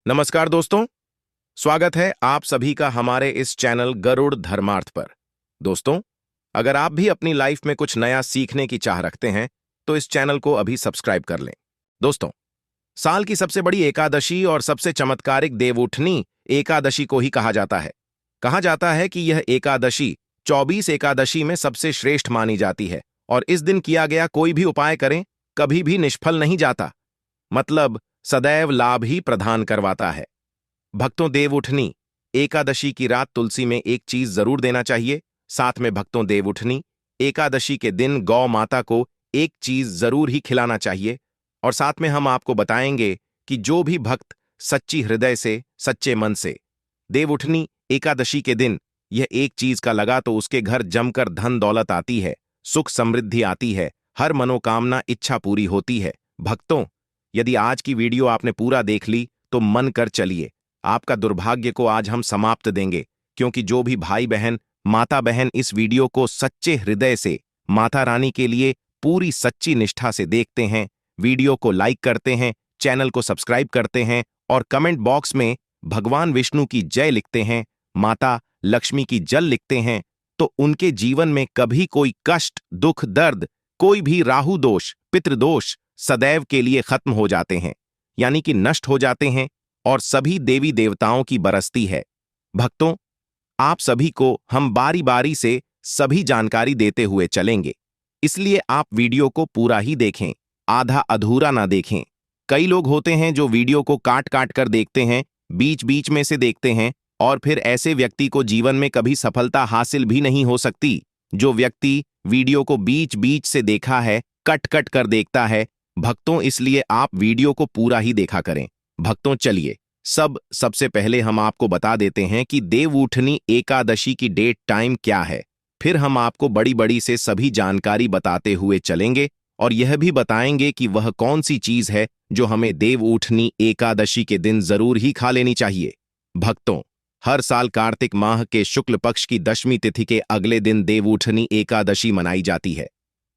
नमस्कार दोस्तों, स्वागत है आप सभी का हमारे इस चैनल गरुड़ धर्मार्थ पर। दोस्तों, अगर आप भी अपनी लाइफ में कुछ नया सीखने की चाह रखते हैं तो इस चैनल को अभी सब्सक्राइब कर लें। दोस्तों, साल की सबसे बड़ी एकादशी और सबसे चमत्कारिक देवउठनी एकादशी को ही कहा जाता है। कहा जाता है कि यह एकादशी 24 एकादशी में सबसे श्रेष्ठ मानी जाती है और इस दिन किया गया कोई भी उपाय करें कभी भी निष्फल नहीं जाता, मतलब सदैव लाभ ही प्रदान करवाता है। भक्तों, देवउठनी एकादशी की रात तुलसी में एक चीज जरूर देना चाहिए। साथ में भक्तों, देवउठनी एकादशी के दिन गौ माता को एक चीज जरूर ही खिलाना चाहिए। और साथ में हम आपको बताएंगे कि जो भी भक्त सच्ची हृदय से, सच्चे मन से देवउठनी एकादशी के दिन यह एक चीज का लगा तो उसके घर जमकर धन दौलत आती है, सुख समृद्धि आती है, हर मनोकामना इच्छा पूरी होती है। भक्तों, यदि आज की वीडियो आपने पूरा देख ली तो मन कर चलिए, आपका दुर्भाग्य को आज हम समाप्त देंगे, क्योंकि जो भी भाई बहन, माता बहन इस वीडियो को सच्चे हृदय से माता रानी के लिए पूरी सच्ची निष्ठा से देखते हैं, वीडियो को लाइक करते हैं, चैनल को सब्सक्राइब करते हैं और कमेंट बॉक्स में भगवान विष्णु की जय लिखते हैं, माता लक्ष्मी की जल लिखते हैं, तो उनके जीवन में कभी कोई कष्ट, दुख, दर्द, कोई भी राहु दोष, पितृदोष सदैव के लिए खत्म हो जाते हैं, यानी कि नष्ट हो जाते हैं और सभी देवी देवताओं की बरसती है। भक्तों, आप सभी को हम बारी बारी से सभी जानकारी देते हुए चलेंगे, इसलिए आप वीडियो को पूरा ही देखें, आधा अधूरा ना देखें। कई लोग होते हैं जो वीडियो को काट काट कर देखते हैं, बीच बीच में से देखते हैं और फिर ऐसे व्यक्ति को जीवन में कभी सफलता हासिल भी नहीं हो सकती। जो व्यक्ति वीडियो को बीच बीच से देखा है, कट कट कर देखता है, भक्तों, इसलिए आप वीडियो को पूरा ही देखा करें। भक्तों, चलिए सबसे पहले हम आपको बता देते हैं कि देवउठनी एकादशी की डेट टाइम क्या है। फिर हम आपको बड़ी बड़ी से सभी जानकारी बताते हुए चलेंगे और यह भी बताएंगे कि वह कौन सी चीज है जो हमें देवउठनी एकादशी के दिन जरूर ही खा लेनी चाहिए। भक्तों, हर साल कार्तिक माह के शुक्ल पक्ष की दशमी तिथि के अगले दिन देवउठनी एकादशी मनाई जाती है।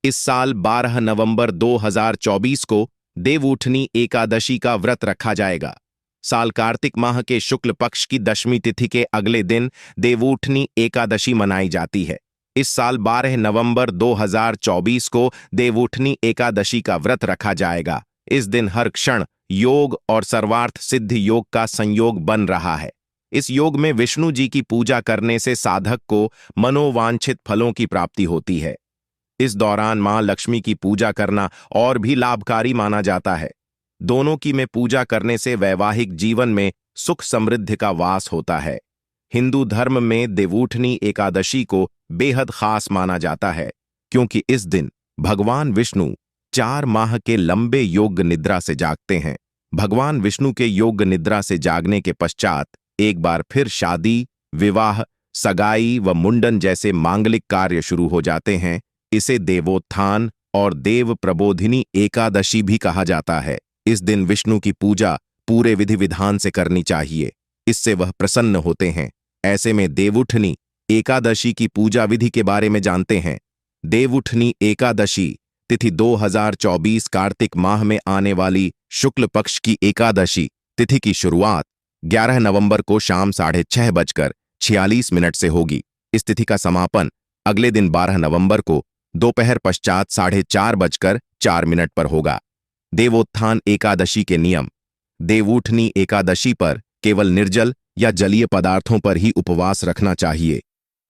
इस साल 12 नवंबर 2024 को देवउठनी एकादशी का व्रत रखा जाएगा। साल कार्तिक माह के शुक्ल पक्ष की दशमी तिथि के अगले दिन देवउठनी एकादशी मनाई जाती है। इस साल 12 नवंबर 2024 को देवउठनी एकादशी का व्रत रखा जाएगा। इस दिन हर क्षण योग और सर्वार्थ सिद्ध योग का संयोग बन रहा है। इस योग में विष्णु जी की पूजा करने से साधक को मनोवांछित फलों की प्राप्ति होती है। इस दौरान मां लक्ष्मी की पूजा करना और भी लाभकारी माना जाता है। दोनों की में पूजा करने से वैवाहिक जीवन में सुख समृद्धि का वास होता है। हिंदू धर्म में देवउठनी एकादशी को बेहद खास माना जाता है, क्योंकि इस दिन भगवान विष्णु 4 माह के लंबे योग निद्रा से जागते हैं। भगवान विष्णु के योग निद्रा से जागने के पश्चात एक बार फिर शादी, विवाह, सगाई व मुंडन जैसे मांगलिक कार्य शुरू हो जाते हैं। इसे देवोत्थान और देव प्रबोधिनी एकादशी भी कहा जाता है। इस दिन विष्णु की पूजा पूरे विधि विधान से करनी चाहिए, इससे वह प्रसन्न होते हैं। ऐसे में देवउठनी एकादशी की पूजा विधि के बारे में जानते हैं। देवउठनी एकादशी तिथि 2024 कार्तिक माह में आने वाली शुक्ल पक्ष की एकादशी तिथि की शुरुआत 11 नवंबर को शाम 6:46 से होगी। इस तिथि का समापन अगले दिन 12 नवंबर को दोपहर पश्चात 4:30 पर होगा। देवोत्थान एकादशी के नियम। देवउठनी एकादशी पर केवल निर्जल या जलीय पदार्थों पर ही उपवास रखना चाहिए।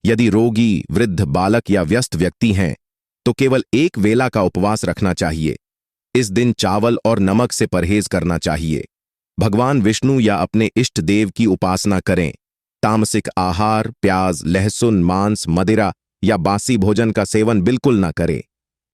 यदि रोगी, वृद्ध, बालक या व्यस्त व्यक्ति हैं तो केवल एक वेला का उपवास रखना चाहिए। इस दिन चावल और नमक से परहेज करना चाहिए। भगवान विष्णु या अपने इष्ट देव की उपासना करें। तामसिक आहार, प्याज, लहसुन, मांस, मदिरा या बासी भोजन का सेवन बिल्कुल न करें।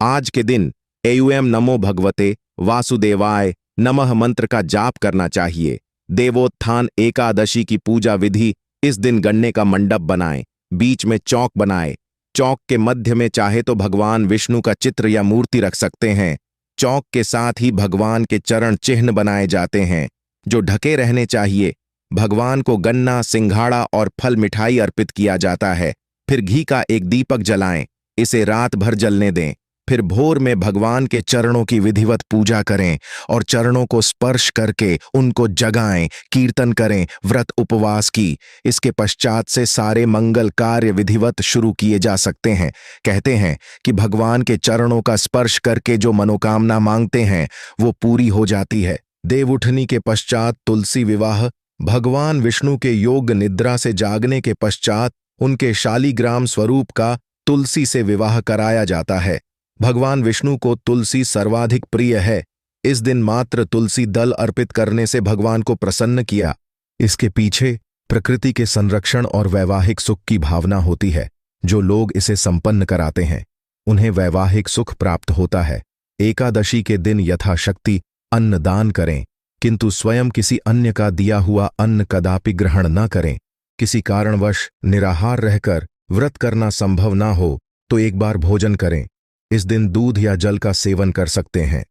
आज के दिन एयूएम नमो भगवते वासुदेवाय नमः मंत्र का जाप करना चाहिए। देवोत्थान एकादशी की पूजा विधि। इस दिन गन्ने का मंडप बनाएं, बीच में चौक बनाएं। चौक के मध्य में चाहे तो भगवान विष्णु का चित्र या मूर्ति रख सकते हैं। चौक के साथ ही भगवान के चरण चिन्ह बनाए जाते हैं जो ढके रहने चाहिए। भगवान को गन्ना, सिंघाड़ा और फल मिठाई अर्पित किया जाता है। फिर घी का एक दीपक जलाएं, इसे रात भर जलने दें। फिर भोर में भगवान के चरणों की विधिवत पूजा करें और चरणों को स्पर्श करके उनको जगाएं, कीर्तन करें, व्रत उपवास की। इसके पश्चात से सारे मंगल कार्य विधिवत शुरू किए जा सकते हैं। कहते हैं कि भगवान के चरणों का स्पर्श करके जो मनोकामना मांगते हैं वो पूरी हो जाती है। देवउठनी के पश्चात तुलसी विवाह। भगवान विष्णु के योग निद्रा से जागने के पश्चात उनके शालिग्राम स्वरूप का तुलसी से विवाह कराया जाता है। भगवान विष्णु को तुलसी सर्वाधिक प्रिय है। इस दिन मात्र तुलसी दल अर्पित करने से भगवान को प्रसन्न किया। इसके पीछे प्रकृति के संरक्षण और वैवाहिक सुख की भावना होती है। जो लोग इसे संपन्न कराते हैं उन्हें वैवाहिक सुख प्राप्त होता है। एकादशी के दिन यथाशक्ति अन्न दान करें, किंतु स्वयं किसी अन्य का दिया हुआ अन्न कदापि ग्रहण न करें। किसी कारणवश निराहार रहकर व्रत करना संभव ना हो तो एक बार भोजन करें। इस दिन दूध या जल का सेवन कर सकते हैं।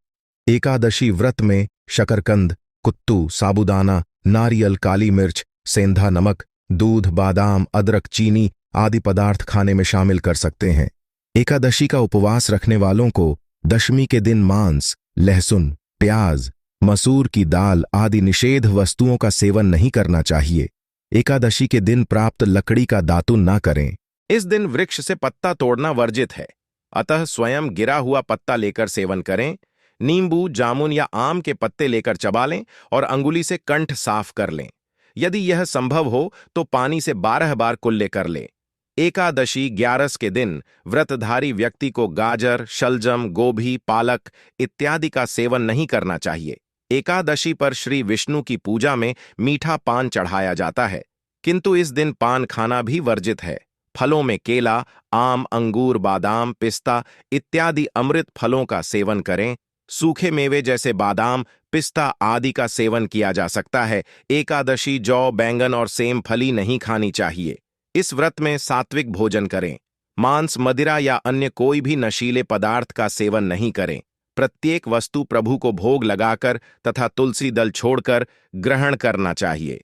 एकादशी व्रत में शकरकंद, कुत्तू, साबूदाना, नारियल, काली मिर्च, सेंधा नमक, दूध, बादाम, अदरक, चीनी आदि पदार्थ खाने में शामिल कर सकते हैं। एकादशी का उपवास रखने वालों को दशमी के दिन मांस, लहसुन, प्याज, मसूर की दाल आदि निषेध वस्तुओं का सेवन नहीं करना चाहिए। एकादशी के दिन प्राप्त लकड़ी का दातुन ना करें। इस दिन वृक्ष से पत्ता तोड़ना वर्जित है, अतः स्वयं गिरा हुआ पत्ता लेकर सेवन करें। नींबू, जामुन या आम के पत्ते लेकर चबा लें और अंगुली से कंठ साफ कर लें। यदि यह संभव हो तो पानी से 12 बार कुल्ले कर लें। एकादशी 11 के दिन व्रतधारी व्यक्ति को गाजर, शलजम, गोभी, पालक इत्यादि का सेवन नहीं करना चाहिए। एकादशी पर श्री विष्णु की पूजा में मीठा पान चढ़ाया जाता है, किंतु इस दिन पान खाना भी वर्जित है। फलों में केला, आम, अंगूर, बादाम, पिस्ता इत्यादि अमृत फलों का सेवन करें। सूखे मेवे जैसे बादाम, पिस्ता आदि का सेवन किया जा सकता है। एकादशी जौ, बैंगन और सेम फली नहीं खानी चाहिए। इस व्रत में सात्विक भोजन करें। मांस, मदिरा या अन्य कोई भी नशीले पदार्थ का सेवन नहीं करें। प्रत्येक वस्तु प्रभु को भोग लगाकर तथा तुलसी दल छोड़कर ग्रहण करना चाहिए।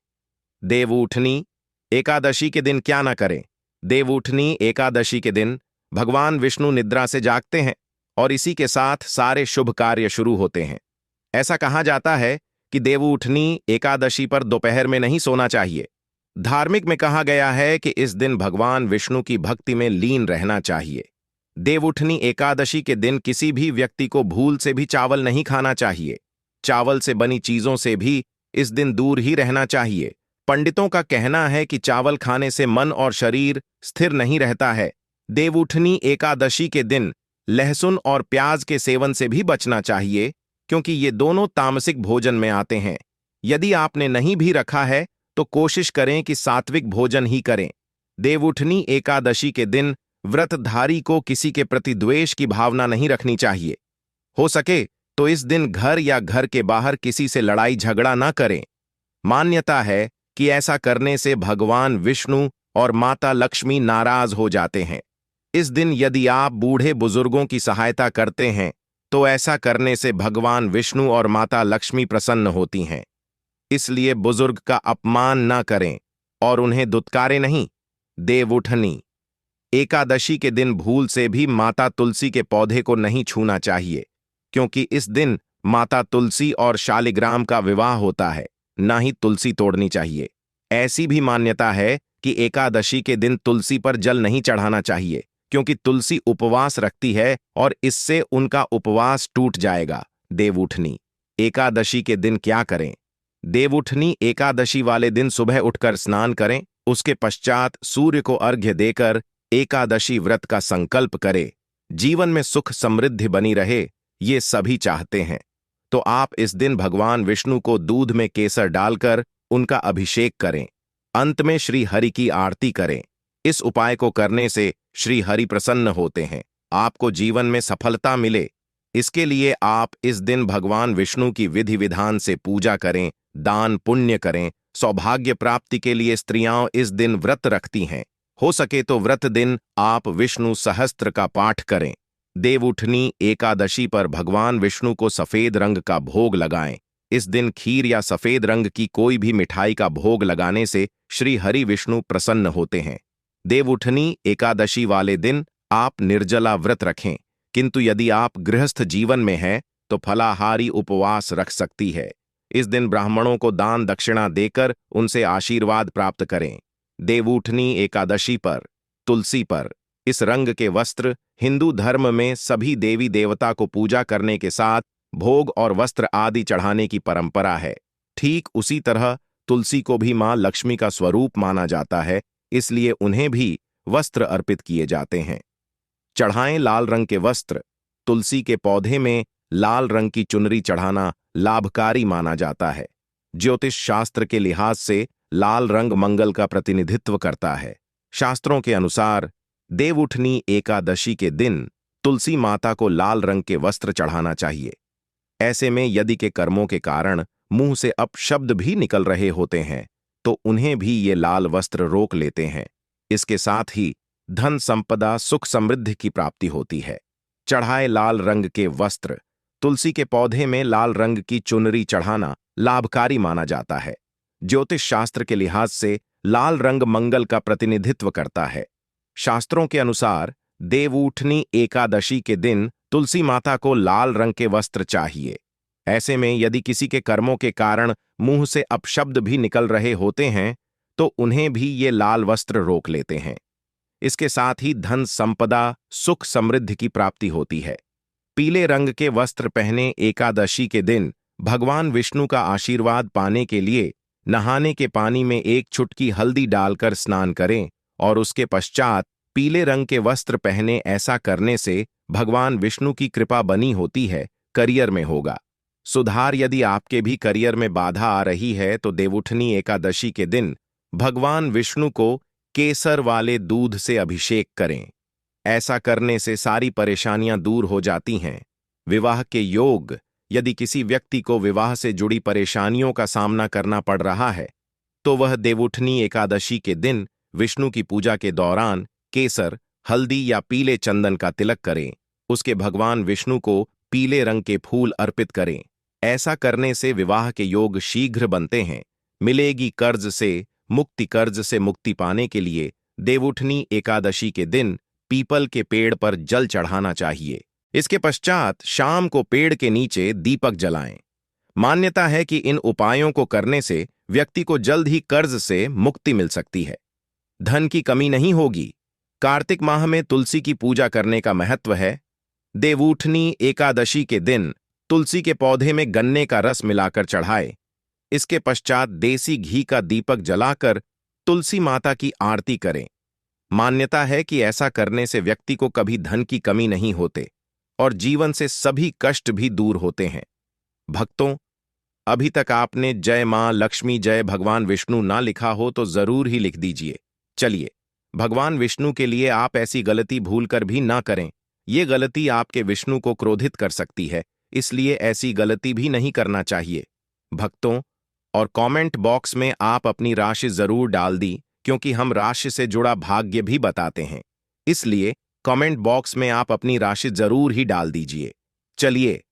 देवउठनी एकादशी के दिन क्या न करें? देवउठनी एकादशी के दिन भगवान विष्णु निद्रा से जागते हैं और इसी के साथ सारे शुभ कार्य शुरू होते हैं। ऐसा कहा जाता है कि देवउठनी एकादशी पर दोपहर में नहीं सोना चाहिए। धार्मिक में कहा गया है कि इस दिन भगवान विष्णु की भक्ति में लीन रहना चाहिए। देवउठनी एकादशी के दिन किसी भी व्यक्ति को भूल से भी चावल नहीं खाना चाहिए। चावल से बनी चीजों से भी इस दिन दूर ही रहना चाहिए। पंडितों का कहना है कि चावल खाने से मन और शरीर स्थिर नहीं रहता है। देवउठनी एकादशी के दिन लहसुन और प्याज के सेवन से भी बचना चाहिए, क्योंकि ये दोनों तामसिक भोजन में आते हैं। यदि आपने नहीं भी रखा है तो कोशिश करें कि सात्विक भोजन ही करें। देवउठनी एकादशी के दिन व्रतधारी को किसी के प्रति द्वेष की भावना नहीं रखनी चाहिए। हो सके तो इस दिन घर या घर के बाहर किसी से लड़ाई झगड़ा न करें। मान्यता है कि ऐसा करने से भगवान विष्णु और माता लक्ष्मी नाराज हो जाते हैं। इस दिन यदि आप बूढ़े बुजुर्गों की सहायता करते हैं तो ऐसा करने से भगवान विष्णु और माता लक्ष्मी प्रसन्न होती हैं। इसलिए बुजुर्ग का अपमान न करें और उन्हें दुत्कारे नहीं। देवउठनी एकादशी के दिन भूल से भी माता तुलसी के पौधे को नहीं छूना चाहिए, क्योंकि इस दिन माता तुलसी और शालिग्राम का विवाह होता है। ना ही तुलसी तोड़नी चाहिए। ऐसी भी मान्यता है कि एकादशी के दिन तुलसी पर जल नहीं चढ़ाना चाहिए, क्योंकि तुलसी उपवास रखती है और इससे उनका उपवास टूट जाएगा। देवउठनी एकादशी के दिन क्या करें? देवउठनी एकादशी वाले दिन सुबह उठकर स्नान करें। उसके पश्चात सूर्य को अर्घ्य देकर एकादशी व्रत का संकल्प करें। जीवन में सुख समृद्धि बनी रहे, ये सभी चाहते हैं। तो आप इस दिन भगवान विष्णु को दूध में केसर डालकर उनका अभिषेक करें। अंत में श्री हरि की आरती करें। इस उपाय को करने से श्री हरि प्रसन्न होते हैं। आपको जीवन में सफलता मिले, इसके लिए आप इस दिन भगवान विष्णु की विधि विधान से पूजा करें, दान पुण्य करें। सौभाग्य प्राप्ति के लिए स्त्रियां इस दिन व्रत रखती हैं। हो सके तो व्रत दिन आप विष्णु सहस्त्र का पाठ करें। देवउठनी एकादशी पर भगवान विष्णु को सफेद रंग का भोग लगाएं। इस दिन खीर या सफेद रंग की कोई भी मिठाई का भोग लगाने से श्री हरि विष्णु प्रसन्न होते हैं। देवउठनी एकादशी वाले दिन आप निर्जला व्रत रखें। किंतु यदि आप गृहस्थ जीवन में हैं तो फलाहारी उपवास रख सकती है। इस दिन ब्राह्मणों को दान दक्षिणा देकर उनसे आशीर्वाद प्राप्त करें। देवउठनी एकादशी पर तुलसी पर इस रंग के वस्त्र हिंदू धर्म में सभी देवी देवता को पूजा करने के साथ भोग और वस्त्र आदि चढ़ाने की परंपरा है। ठीक उसी तरह तुलसी को भी मां लक्ष्मी का स्वरूप माना जाता है, इसलिए उन्हें भी वस्त्र अर्पित किए जाते हैं। चढ़ाएं लाल रंग के वस्त्र। तुलसी के पौधे में लाल रंग की चुनरी चढ़ाना लाभकारी माना जाता है। ज्योतिष शास्त्र के लिहाज से लाल रंग मंगल का प्रतिनिधित्व करता है। शास्त्रों के अनुसार देवउठनी एकादशी के दिन तुलसी माता को लाल रंग के वस्त्र चढ़ाना चाहिए। ऐसे में यदि के कर्मों के कारण मुंह से अपशब्द भी निकल रहे होते हैं तो उन्हें भी ये लाल वस्त्र रोक लेते हैं। इसके साथ ही धन संपदा सुख समृद्धि की प्राप्ति होती है। चढ़ाए लाल रंग के वस्त्र। तुलसी के पौधे में लाल रंग की चुनरी चढ़ाना लाभकारी माना जाता है। ज्योतिष शास्त्र के लिहाज से लाल रंग मंगल का प्रतिनिधित्व करता है। शास्त्रों के अनुसार देवउठनी एकादशी के दिन तुलसी माता को लाल रंग के वस्त्र चाहिए। ऐसे में यदि किसी के कर्मों के कारण मुंह से अपशब्द भी निकल रहे होते हैं तो उन्हें भी ये लाल वस्त्र रोक लेते हैं। इसके साथ ही धन संपदा सुख समृद्धि की प्राप्ति होती है। पीले रंग के वस्त्र पहने एकादशी के दिन भगवान विष्णु का आशीर्वाद पाने के लिए नहाने के पानी में एक चुटकी हल्दी डालकर स्नान करें और उसके पश्चात पीले रंग के वस्त्र पहने। ऐसा करने से भगवान विष्णु की कृपा बनी होती है, करियर में होगा सुधार। यदि आपके भी करियर में बाधा आ रही है तो देवउठनी एकादशी के दिन भगवान विष्णु को केसर वाले दूध से अभिषेक करें। ऐसा करने से सारी परेशानियां दूर हो जाती हैं। विवाह के योग। यदि किसी व्यक्ति को विवाह से जुड़ी परेशानियों का सामना करना पड़ रहा है तो वह देवउठनी एकादशी के दिन विष्णु की पूजा के दौरान केसर, हल्दी या पीले चंदन का तिलक करें। उसके भगवान विष्णु को पीले रंग के फूल अर्पित करें। ऐसा करने से विवाह के योग शीघ्र बनते हैं। मिलेगी कर्ज से मुक्ति। कर्ज से मुक्ति पाने के लिए देवउठनी एकादशी के दिन पीपल के पेड़ पर जल चढ़ाना चाहिए। इसके पश्चात शाम को पेड़ के नीचे दीपक जलाएं। मान्यता है कि इन उपायों को करने से व्यक्ति को जल्द ही कर्ज से मुक्ति मिल सकती है। धन की कमी नहीं होगी। कार्तिक माह में तुलसी की पूजा करने का महत्व है। देवउठनी एकादशी के दिन तुलसी के पौधे में गन्ने का रस मिलाकर चढ़ाए। इसके पश्चात देसी घी का दीपक जलाकर तुलसी माता की आरती करें। मान्यता है कि ऐसा करने से व्यक्ति को कभी धन की कमी नहीं होते और जीवन से सभी कष्ट भी दूर होते हैं। भक्तों, अभी तक आपने जय मां लक्ष्मी जय भगवान विष्णु ना लिखा हो तो जरूर ही लिख दीजिए। चलिए, भगवान विष्णु के लिए आप ऐसी गलती भूलकर भी ना करें। ये गलती आपके विष्णु को क्रोधित कर सकती है, इसलिए ऐसी गलती भी नहीं करना चाहिए। भक्तों, और कमेंट बॉक्स में आप अपनी राशि जरूर डाल दी, क्योंकि हम राशि से जुड़ा भाग्य भी बताते हैं। इसलिए कमेंट बॉक्स में आप अपनी राशि जरूर ही डाल दीजिए। चलिए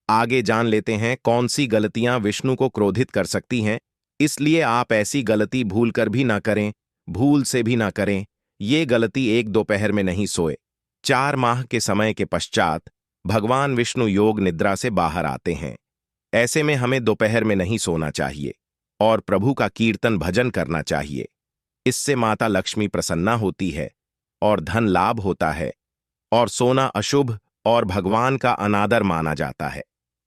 आगे जान लेते हैं कौन सी गलतियां विष्णु को क्रोधित कर सकती हैं। इसलिए आप ऐसी गलती भूलकर भी ना करें, भूल से भी ना करें। ये गलती एक दोपहर में नहीं सोए। 4 माह के समय के पश्चात भगवान विष्णु योग निद्रा से बाहर आते हैं। ऐसे में हमें दोपहर में नहीं सोना चाहिए और प्रभु का कीर्तन भजन करना चाहिए। इससे माता लक्ष्मी प्रसन्ना होती है और धन लाभ होता है। और सोना अशुभ और भगवान का अनादर माना जाता है।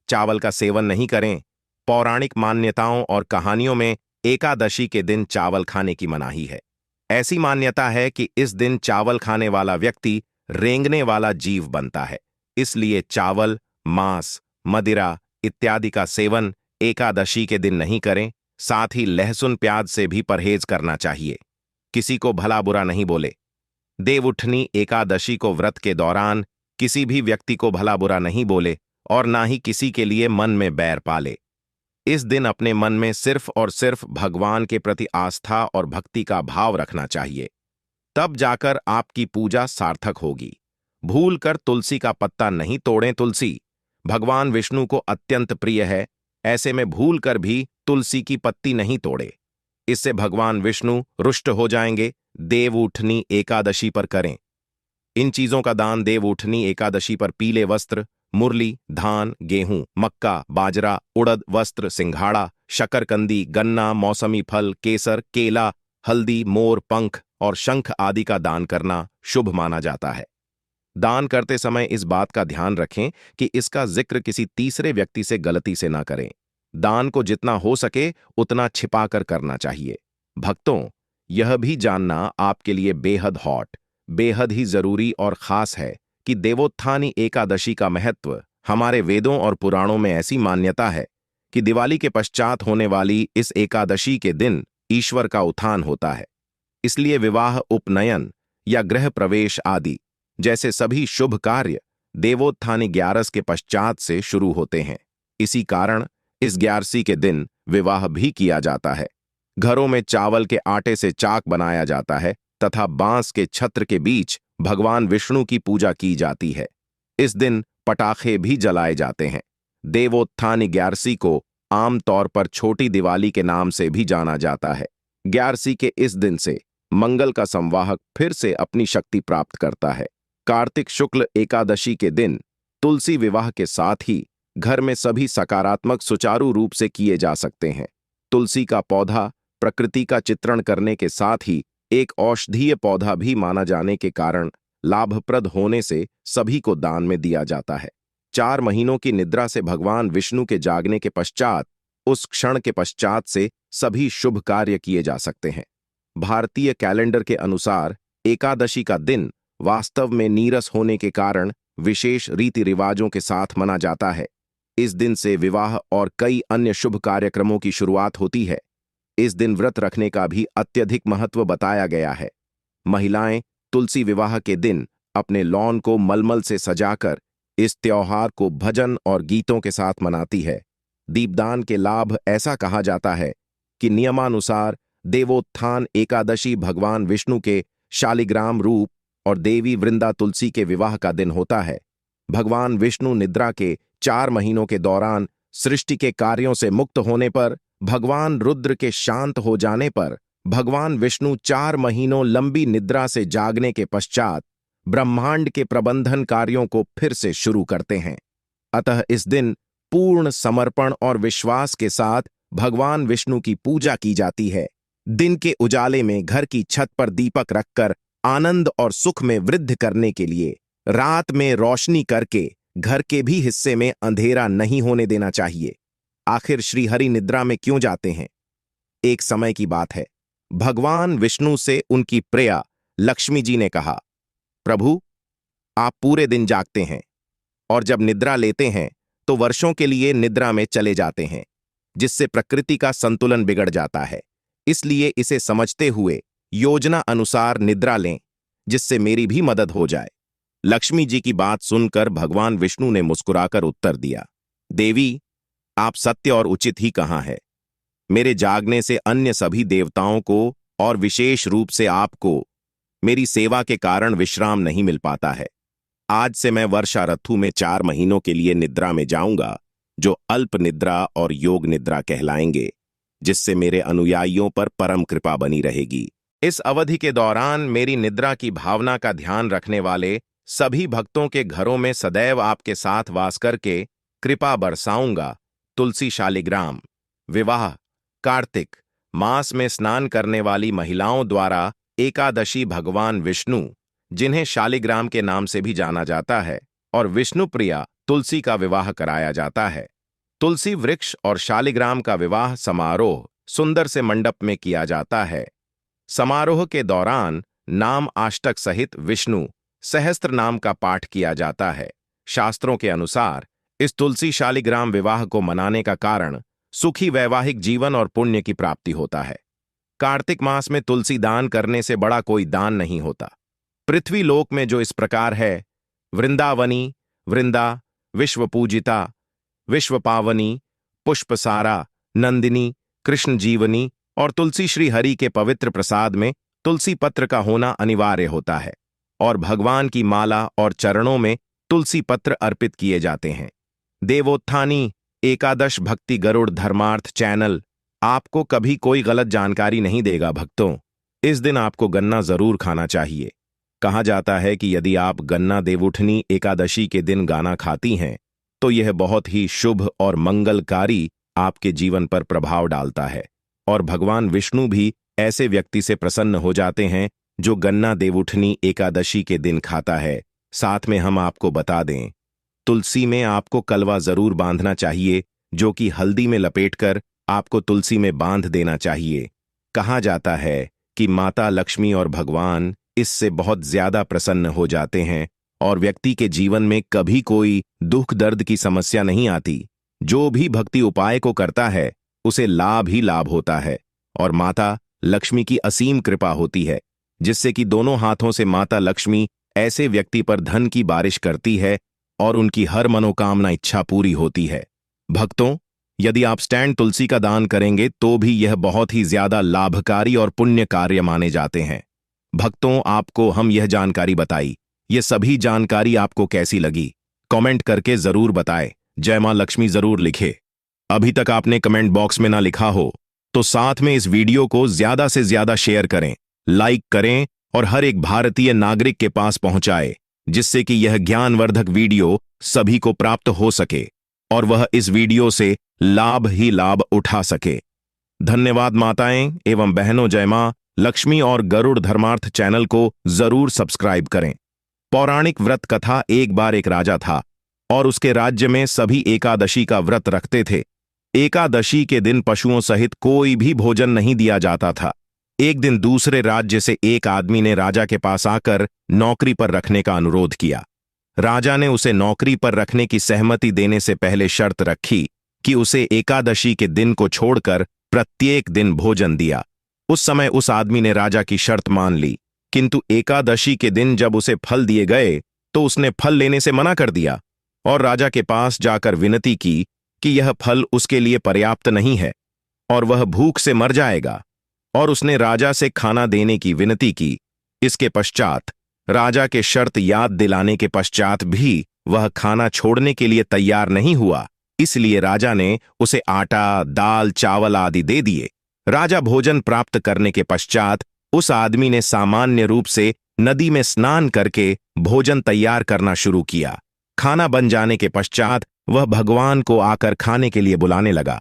चावल का सेवन नहीं करें। पौराणिक मान्यताओं और कहानियों में एकादशी के दिन चावल खाने की मनाही है। ऐसी मान्यता है कि इस दिन चावल खाने वाला व्यक्ति रेंगने वाला जीव बनता है। इसलिए चावल, मांस, मदिरा इत्यादि का सेवन एकादशी के दिन नहीं करें। साथ ही लहसुन प्याज से भी परहेज करना चाहिए। किसी को भला बुरा नहीं बोले। देवउठनी एकादशी को व्रत के दौरान किसी भी व्यक्ति को भला बुरा नहीं बोले और ना ही किसी के लिए मन में बैर पाले। इस दिन अपने मन में सिर्फ और सिर्फ भगवान के प्रति आस्था और भक्ति का भाव रखना चाहिए। तब जाकर आपकी पूजा सार्थक होगी। भूलकर तुलसी का पत्ता नहीं तोड़ें। तुलसी भगवान विष्णु को अत्यंत प्रिय है। ऐसे में भूलकर भी तुलसी की पत्ती नहीं तोड़े। इससे भगवान विष्णु रुष्ट हो जाएंगे। देवउठनी एकादशी पर करें। इन चीजों का दान देव उठनी एकादशी पर पीले वस्त्र, मुरली, धान, गेहूं, मक्का, बाजरा, उड़द वस्त्र, सिंघाड़ा, शकरकंदी, गन्ना, मौसमी फल, केसर, केला, हल्दी, मोर पंख और शंख आदि का दान करना शुभ माना जाता है। दान करते समय इस बात का ध्यान रखें कि इसका जिक्र किसी तीसरे व्यक्ति से गलती से ना करें। दान को जितना हो सके उतना छिपाकर करना चाहिए। भक्तों, यह भी जानना आपके लिए बेहद हॉट, बेहद ही जरूरी और खास है कि देवोत्थानी एकादशी का महत्व हमारे वेदों और पुराणों में ऐसी मान्यता है कि दिवाली के पश्चात होने वाली इस एकादशी के दिन ईश्वर का उत्थान होता है। इसलिए विवाह, उपनयन या गृह प्रवेश आदि जैसे सभी शुभ कार्य देवोत्थानी ग्यारस के पश्चात से शुरू होते हैं। इसी कारण इस ग्यारसी के दिन विवाह भी किया जाता है। घरों में चावल के आटे से चाक बनाया जाता है तथा बांस के छत्र के बीच भगवान विष्णु की पूजा की जाती है। इस दिन पटाखे भी जलाए जाते हैं। देवोत्थानी ग्यारसी को आमतौर पर छोटी दिवाली के नाम से भी जाना जाता है। ग्यारसी के इस दिन से मंगल का संवाहक फिर से अपनी शक्ति प्राप्त करता है। कार्तिक शुक्ल एकादशी के दिन तुलसी विवाह के साथ ही घर में सभी सकारात्मक सुचारू रूप से किए जा सकते हैं। तुलसी का पौधा प्रकृति का चित्रण करने के साथ ही एक औषधीय पौधा भी माना जाने के कारण लाभप्रद होने से सभी को दान में दिया जाता है। 4 महीनों की निद्रा से भगवान विष्णु के जागने के पश्चात उस क्षण के पश्चात से सभी शुभ कार्य किए जा सकते हैं। भारतीय कैलेंडर के अनुसार एकादशी का दिन वास्तव में नीरस होने के कारण विशेष रीति रिवाजों के साथ मना जाता है। इस दिन से विवाह और कई अन्य शुभ कार्यक्रमों की शुरुआत होती है। इस दिन व्रत रखने का भी अत्यधिक महत्व बताया गया है। महिलाएं तुलसी विवाह के दिन अपने लॉन को मलमल से सजाकर इस त्योहार को भजन और गीतों के साथ मनाती है। दीपदान के लाभ ऐसा कहा जाता है कि नियमानुसार देवोत्थान एकादशी भगवान विष्णु के शालिग्राम रूप और देवी वृंदा तुलसी के विवाह का दिन होता है। भगवान विष्णु निद्रा के 4 महीनों के दौरान सृष्टि के कार्यों से मुक्त होने पर, भगवान रुद्र के शांत हो जाने पर, भगवान विष्णु 4 महीनों लंबी निद्रा से जागने के पश्चात ब्रह्मांड के प्रबंधन कार्यों को फिर से शुरू करते हैं। अतः इस दिन पूर्ण समर्पण और विश्वास के साथ भगवान विष्णु की पूजा की जाती है। दिन के उजाले में घर की छत पर दीपक रखकर आनंद और सुख में वृद्धि करने के लिए रात में रोशनी करके घर के भी हिस्से में अंधेरा नहीं होने देना चाहिए। आखिर श्रीहरि निद्रा में क्यों जाते हैं? एक समय की बात है, भगवान विष्णु से उनकी प्रिया लक्ष्मी जी ने कहा, प्रभु, आप पूरे दिन जागते हैं और जब निद्रा लेते हैं तो वर्षों के लिए निद्रा में चले जाते हैं, जिससे प्रकृति का संतुलन बिगड़ जाता है। इसलिए इसे समझते हुए योजना अनुसार निद्रा लें, जिससे मेरी भी मदद हो जाए। लक्ष्मी जी की बात सुनकर भगवान विष्णु ने मुस्कुराकर उत्तर दिया, देवी, आप सत्य और उचित ही कहा है। मेरे जागने से अन्य सभी देवताओं को और विशेष रूप से आपको मेरी सेवा के कारण विश्राम नहीं मिल पाता है। आज से मैं वर्षा ऋतु में 4 महीनों के लिए निद्रा में जाऊंगा, जो अल्प निद्रा और योग निद्रा कहलाएंगे, जिससे मेरे अनुयायियों पर परम कृपा बनी रहेगी। इस अवधि के दौरान मेरी निद्रा की भावना का ध्यान रखने वाले सभी भक्तों के घरों में सदैव आपके साथ वास करके कृपा बरसाऊंगा। तुलसी शालिग्राम विवाह। कार्तिक मास में स्नान करने वाली महिलाओं द्वारा एकादशी भगवान विष्णु, जिन्हें शालिग्राम के नाम से भी जाना जाता है, और विष्णु प्रिया तुलसी का विवाह कराया जाता है। तुलसी वृक्ष और शालिग्राम का विवाह समारोह सुंदर से मंडप में किया जाता है। समारोह के दौरान नाम अष्टक सहित विष्णु सहस्त्र नाम का पाठ किया जाता है। शास्त्रों के अनुसार इस तुलसी शालिग्राम विवाह को मनाने का कारण सुखी वैवाहिक जीवन और पुण्य की प्राप्ति होता है। कार्तिक मास में तुलसी दान करने से बड़ा कोई दान नहीं होता। पृथ्वी लोक में जो इस प्रकार है, वृंदावनी, वृंदा, विश्व पूजिता, विश्व पावनी, पुष्पसारा, नंदिनी, कृष्ण जीवनी और तुलसी श्री हरि के पवित्र प्रसाद में तुलसी पत्र का होना अनिवार्य होता है और भगवान की माला और चरणों में तुलसी पत्र अर्पित किए जाते हैं। देवोत्थानी एकादश भक्ति गरुड़ धर्मार्थ चैनल आपको कभी कोई गलत जानकारी नहीं देगा। भक्तों, इस दिन आपको गन्ना जरूर खाना चाहिए। कहा जाता है कि यदि आप गन्ना देवउठनी एकादशी के दिन गाना खाती हैं तो यह बहुत ही शुभ और मंगलकारी आपके जीवन पर प्रभाव डालता है और भगवान विष्णु भी ऐसे व्यक्ति से प्रसन्न हो जाते हैं जो गन्ना देवउठनी एकादशी के दिन खाता है। साथ में हम आपको बता दें, तुलसी में आपको कलवा जरूर बांधना चाहिए, जो कि हल्दी में लपेटकर आपको तुलसी में बांध देना चाहिए। कहा जाता है कि माता लक्ष्मी और भगवान इससे बहुत ज्यादा प्रसन्न हो जाते हैं और व्यक्ति के जीवन में कभी कोई दुख दर्द की समस्या नहीं आती। जो भी भक्ति उपाय को करता है उसे लाभ ही लाभ होता है और माता लक्ष्मी की असीम कृपा होती है, जिससे कि दोनों हाथों से माता लक्ष्मी ऐसे व्यक्ति पर धन की बारिश करती है और उनकी हर मनोकामना इच्छा पूरी होती है। भक्तों, यदि आप स्टैंड तुलसी का दान करेंगे तो भी यह बहुत ही ज्यादा लाभकारी और पुण्य कार्य माने जाते हैं। भक्तों, आपको हम यह जानकारी बताई, ये सभी जानकारी आपको कैसी लगी कमेंट करके जरूर बताएं। जय मां लक्ष्मी जरूर लिखे। अभी तक आपने कमेंट बॉक्स में ना लिखा हो तो साथ में इस वीडियो को ज्यादा से ज्यादा शेयर करें, लाइक करें और हर एक भारतीय नागरिक के पास पहुंचाए, जिससे कि यह ज्ञानवर्धक वीडियो सभी को प्राप्त हो सके और वह इस वीडियो से लाभ ही लाभ उठा सके। धन्यवाद माताएं एवं बहनों। जय मां लक्ष्मी और गरुड़ धर्मार्थ चैनल को जरूर सब्सक्राइब करें। पौराणिक व्रत कथा। एक बार एक राजा था और उसके राज्य में सभी एकादशी का व्रत रखते थे। एकादशी के दिन पशुओं सहित कोई भी भोजन नहीं दिया जाता था। एक दिन दूसरे राज्य से एक आदमी ने राजा के पास आकर नौकरी पर रखने का अनुरोध किया। राजा ने उसे नौकरी पर रखने की सहमति देने से पहले शर्त रखी कि उसे एकादशी के दिन को छोड़कर प्रत्येक दिन भोजन दिया। उस समय उस आदमी ने राजा की शर्त मान ली, किंतु एकादशी के दिन जब उसे फल दिए गए तो उसने फल लेने से मना कर दिया और राजा के पास जाकर विनती की कि यह फल उसके लिए पर्याप्त नहीं है और वह भूख से मर जाएगा, और उसने राजा से खाना देने की विनती की। इसके पश्चात राजा के शर्त याद दिलाने के पश्चात भी वह खाना छोड़ने के लिए तैयार नहीं हुआ, इसलिए राजा ने उसे आटा, दाल, चावल आदि दे दिए। राजा भोजन प्राप्त करने के पश्चात उस आदमी ने सामान्य रूप से नदी में स्नान करके भोजन तैयार करना शुरू किया। खाना बन जाने के पश्चात वह भगवान को आकर खाने के लिए बुलाने लगा।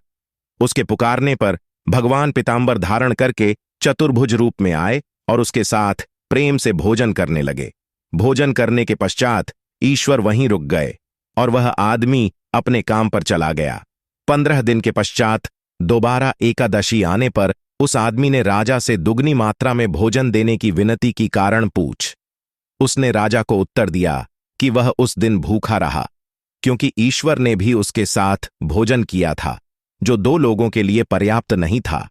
उसके पुकारने पर भगवान पीतांबर धारण करके चतुर्भुज रूप में आए और उसके साथ प्रेम से भोजन करने लगे। भोजन करने के पश्चात ईश्वर वहीं रुक गए और वह आदमी अपने काम पर चला गया। 15 दिन के पश्चात दोबारा एकादशी आने पर उस आदमी ने राजा से दुगनी मात्रा में भोजन देने की विनती की कारण पूछ। उसने राजा को उत्तर दिया कि वह उस दिन भूखा रहा, क्योंकि ईश्वर ने भी उसके साथ भोजन किया था, जो 2 लोगों के लिए पर्याप्त नहीं था।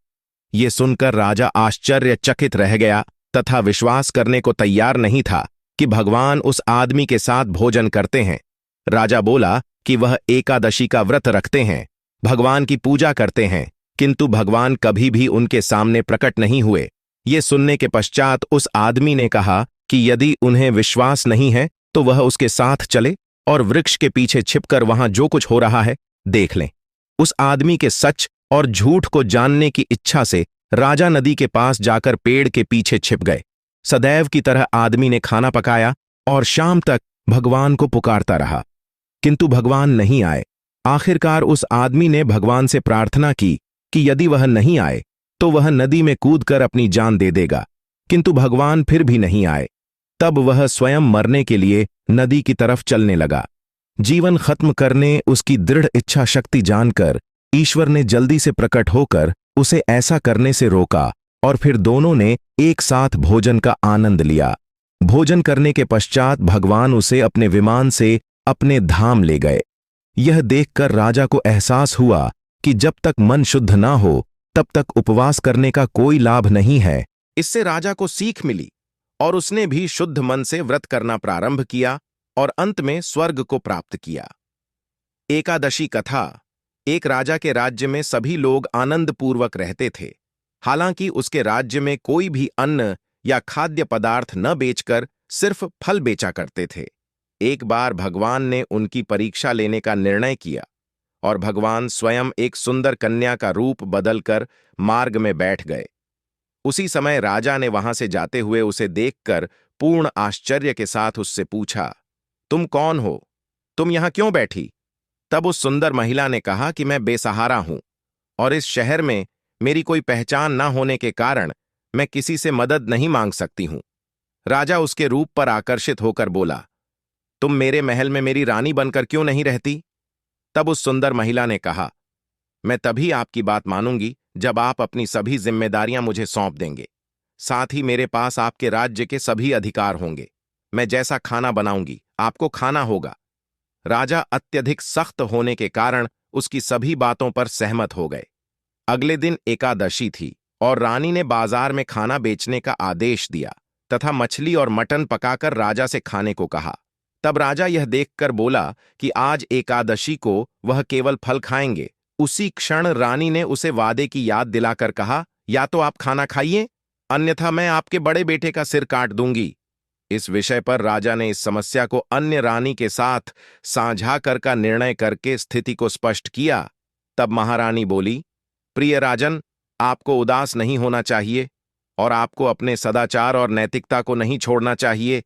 ये सुनकर राजा आश्चर्यचकित रह गया तथा विश्वास करने को तैयार नहीं था कि भगवान उस आदमी के साथ भोजन करते हैं। राजा बोला कि वह एकादशी का व्रत रखते हैं, भगवान की पूजा करते हैं, किंतु भगवान कभी भी उनके सामने प्रकट नहीं हुए। ये सुनने के पश्चात उस आदमी ने कहा कि यदि उन्हें विश्वास नहीं है तो वह उसके साथ चले और वृक्ष के पीछे छिपकर वहां जो कुछ हो रहा है देख लें। उस आदमी के सच और झूठ को जानने की इच्छा से राजा नदी के पास जाकर पेड़ के पीछे छिप गए। सदैव की तरह आदमी ने खाना पकाया और शाम तक भगवान को पुकारता रहा, किंतु भगवान नहीं आए। आखिरकार उस आदमी ने भगवान से प्रार्थना की कि यदि वह नहीं आए तो वह नदी में कूदकर अपनी जान दे देगा, किंतु भगवान फिर भी नहीं आए। तब वह स्वयं मरने के लिए नदी की तरफ चलने लगा। जीवन खत्म करने उसकी दृढ़ इच्छा शक्ति जानकर ईश्वर ने जल्दी से प्रकट होकर उसे ऐसा करने से रोका और फिर दोनों ने एक साथ भोजन का आनंद लिया। भोजन करने के पश्चात भगवान उसे अपने विमान से अपने धाम ले गए। यह देखकर राजा को एहसास हुआ कि जब तक मन शुद्ध ना हो तब तक उपवास करने का कोई लाभ नहीं है। इससे राजा को सीख मिली और उसने भी शुद्ध मन से व्रत करना प्रारंभ किया और अंत में स्वर्ग को प्राप्त किया। एकादशी कथा। एक राजा के राज्य में सभी लोग आनंदपूर्वक रहते थे। हालांकि उसके राज्य में कोई भी अन्न या खाद्य पदार्थ न बेचकर सिर्फ फल बेचा करते थे। एक बार भगवान ने उनकी परीक्षा लेने का निर्णय किया और भगवान स्वयं एक सुंदर कन्या का रूप बदलकर मार्ग में बैठ गए। उसी समय राजा ने वहां से जाते हुए उसे देखकर पूर्ण आश्चर्य के साथ उससे पूछा, तुम कौन हो? तुम यहां क्यों बैठी? तब उस सुंदर महिला ने कहा कि मैं बेसहारा हूं और इस शहर में मेरी कोई पहचान न होने के कारण मैं किसी से मदद नहीं मांग सकती हूं। राजा उसके रूप पर आकर्षित होकर बोला, तुम मेरे महल में मेरी रानी बनकर क्यों नहीं रहती? तब उस सुंदर महिला ने कहा, मैं तभी आपकी बात मानूंगी जब आप अपनी सभी जिम्मेदारियां मुझे सौंप देंगे। साथ ही मेरे पास आपके राज्य के सभी अधिकार होंगे। मैं जैसा खाना बनाऊंगी आपको खाना होगा। राजा अत्यधिक सख्त होने के कारण उसकी सभी बातों पर सहमत हो गए। अगले दिन एकादशी थी और रानी ने बाजार में खाना बेचने का आदेश दिया तथा मछली और मटन पकाकर राजा से खाने को कहा। तब राजा यह देखकर बोला कि आज एकादशी को वह केवल फल खाएंगे। उसी क्षण रानी ने उसे वादे की याद दिलाकर कहा, या तो आप खाना खाइए, अन्यथा मैं आपके बड़े बेटे का सिर काट दूंगी। इस विषय पर राजा ने इस समस्या को अन्य रानी के साथ साझा कर का निर्णय करके स्थिति को स्पष्ट किया। तब महारानी बोली, प्रिय राजन, आपको उदास नहीं होना चाहिए और आपको अपने सदाचार और नैतिकता को नहीं छोड़ना चाहिए।